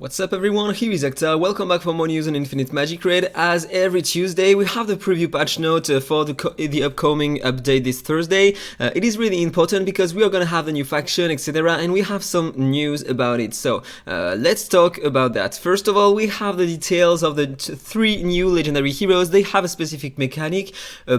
What's up everyone, here is AhkTaar. Welcome back for more news on Infinite Magicraid. As every Tuesday, we have the preview patch note for the upcoming update this Thursday. It is really important because we are gonna have the new faction, etc. and we have some news about it. So let's talk about that. First of all, we have the details of the three new legendary heroes. They have a specific mechanic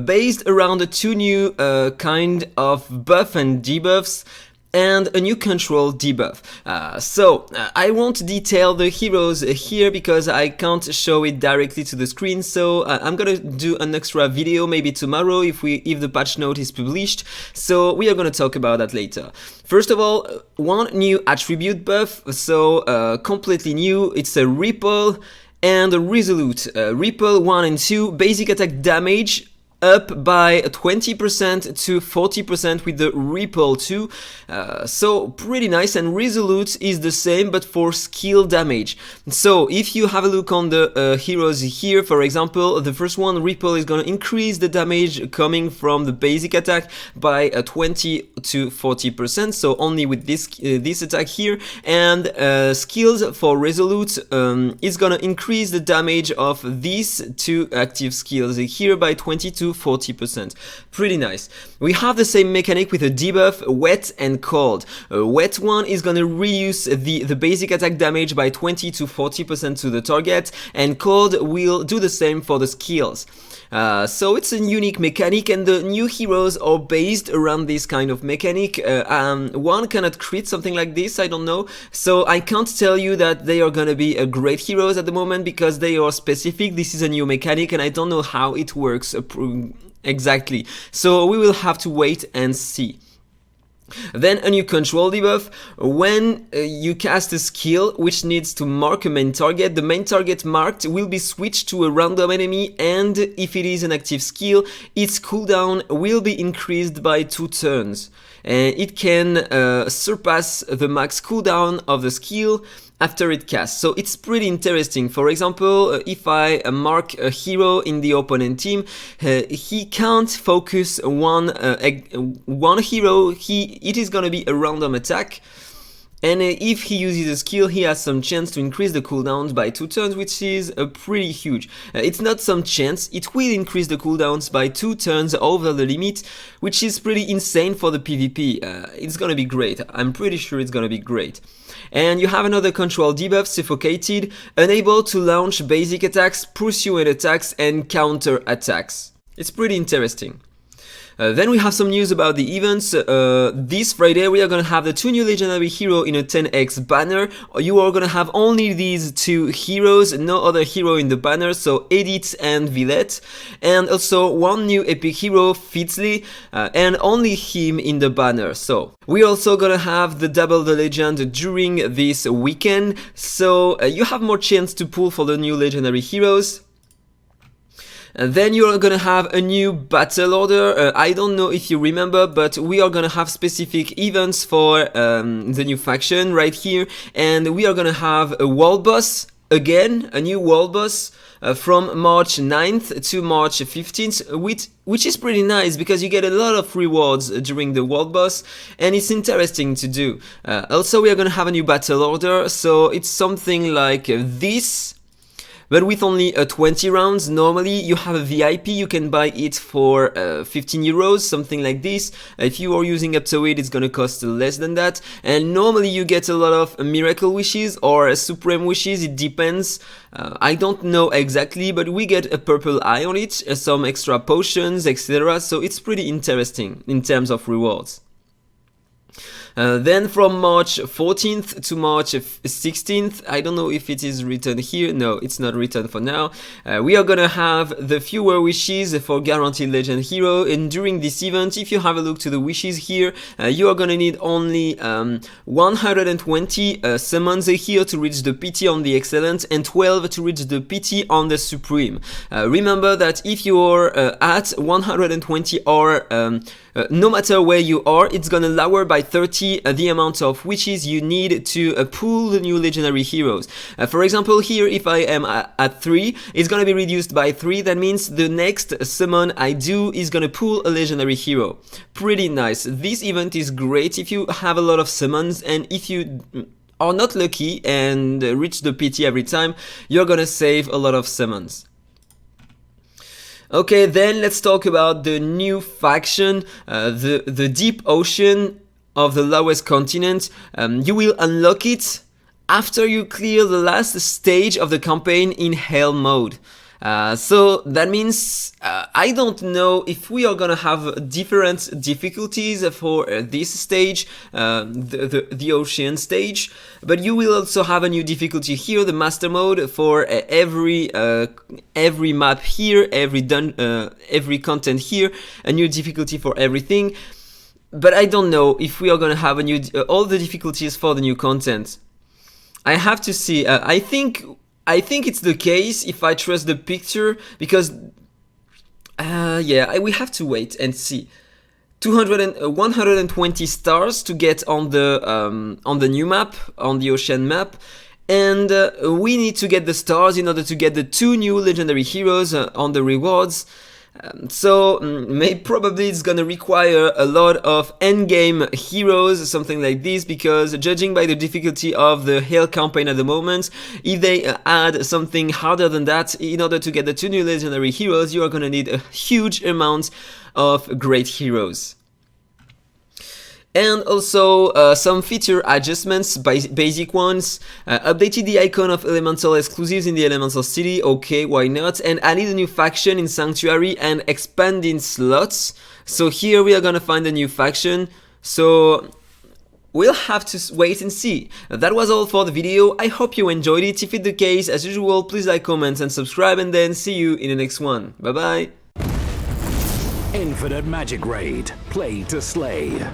based around the two new kind of buff and debuffs, and a new control debuff. I won't detail the heroes here because I can't show it directly to the screen, so I'm gonna do an extra video maybe tomorrow if the patch note is published, so we are gonna talk about that later. First of all, one new attribute buff, so completely new. It's a Ripple and a Resolute. Ripple 1 and 2, basic attack damage up by 20% to 40% with the Ripple 2, so pretty nice. And Resolute is the same but for skill damage. So if you have a look on the heroes here, for example, the first one, Ripple, is gonna increase the damage coming from the basic attack by 20 to 40%, so only with this attack here. And skills for Resolute is gonna increase the damage of these two active skills here by 20 to 40%. Pretty nice. We have the same mechanic with a debuff, Wet and Cold. Wet one is gonna reduce the basic attack damage by 20 to 40% to the target, and Cold will do the same for the skills. So it's a unique mechanic, and the new heroes are based around this kind of mechanic. One cannot crit something like this, I don't know, so I can't tell you that they are gonna be great heroes at the moment because they are specific. This is a new mechanic and I don't know how it works exactly, so we will have to wait and see. Then a new control debuff. When you cast a skill which needs to mark a main target, the main target marked will be switched to a random enemy, and if it is an active skill, its cooldown will be increased by 2 turns. And it can surpass the max cooldown of the skill after it casts, so it's pretty interesting. For example, if I mark a hero in the opponent team, he can't focus one hero, it is gonna be a random attack, and if he uses a skill, he has some chance to increase the cooldowns by 2 turns, which is pretty huge. It's not some chance, it will increase the cooldowns by 2 turns over the limit, which is pretty insane for the PvP. It's gonna be great, I'm pretty sure it's gonna be great. And you have another control debuff, Suffocated, unable to launch basic attacks, pursuing attacks, and counter attacks. It's pretty interesting. Then we have some news about the events. This Friday we are gonna have the 2 new legendary hero in a 10x banner. You are gonna have only these 2 heroes, no other hero in the banner, so Edith and Villette. And also 1 new epic hero, Fitzley, and only him in the banner. So we're also gonna have the Double the Legend during this weekend, so you have more chance to pull for the new legendary heroes. And then you are gonna have a new battle order. I don't know if you remember, but we are gonna have specific events for the new faction right here, and we are gonna have a world boss again, a new world boss from March 9th to March 15th, which is pretty nice because you get a lot of rewards during the world boss, and it's interesting to do. Also, we are gonna have a new battle order, so it's something like this, but with only 20 rounds. Normally you have a VIP, you can buy it for 15 euros, something like this. If you are using AhkTaar, it's gonna cost less than that, and normally you get a lot of miracle wishes or supreme wishes, it depends. I don't know exactly, but we get a purple eye on it, some extra potions, etc. So it's pretty interesting in terms of rewards. Then from March 14th to March 16th, I don't know if it is written here, no, it's not written for now, we are gonna have the fewer wishes for guaranteed legend hero. And during this event, if you have a look to the wishes here, you are gonna need only 120 summons here to reach the PT on the excellent, and 12 to reach the PT on the supreme. Remember that if you are at 120 or no matter where you are, it's gonna lower by 30 the amount of wishes you need to pull the new legendary heroes. For example, here if I am at 3, it's gonna be reduced by 3. That means the next summon I do is gonna pull a legendary hero. Pretty nice. This event is great if you have a lot of summons, and if you are not lucky and reach the PT every time, you're gonna save a lot of summons. Okay, then let's talk about the new faction, the Deep Ocean of the lowest continent. You will unlock it after you clear the last stage of the campaign in Hell mode. So that means I don't know if we are gonna have different difficulties for this stage, the ocean stage, but you will also have a new difficulty here, the master mode, for every map here, every content here, a new difficulty for everything. But I don't know if we are gonna have a new all the difficulties for the new content. I have to see. I think it's the case if I trust the picture, because we have to wait and see. 120 stars to get on the new map, on the ocean map, and we need to get the stars in order to get the 2 new legendary heroes on the rewards. Probably it's gonna require a lot of endgame heroes, something like this, because judging by the difficulty of the Hell campaign at the moment, if they add something harder than that, in order to get the 2 new legendary heroes, you are gonna need a huge amount of great heroes. And also some feature adjustments, basic ones. Updated the icon of elemental exclusives in the elemental city, okay, why not, and added a new faction in Sanctuary and expanding slots. So here we are gonna find a new faction, so we'll have to wait and see. That was all for the video. I hope you enjoyed it. If it's the case, as usual, please like, comment and subscribe, and then see you in the next one. Bye bye. Infinite Magicraid, play to slay.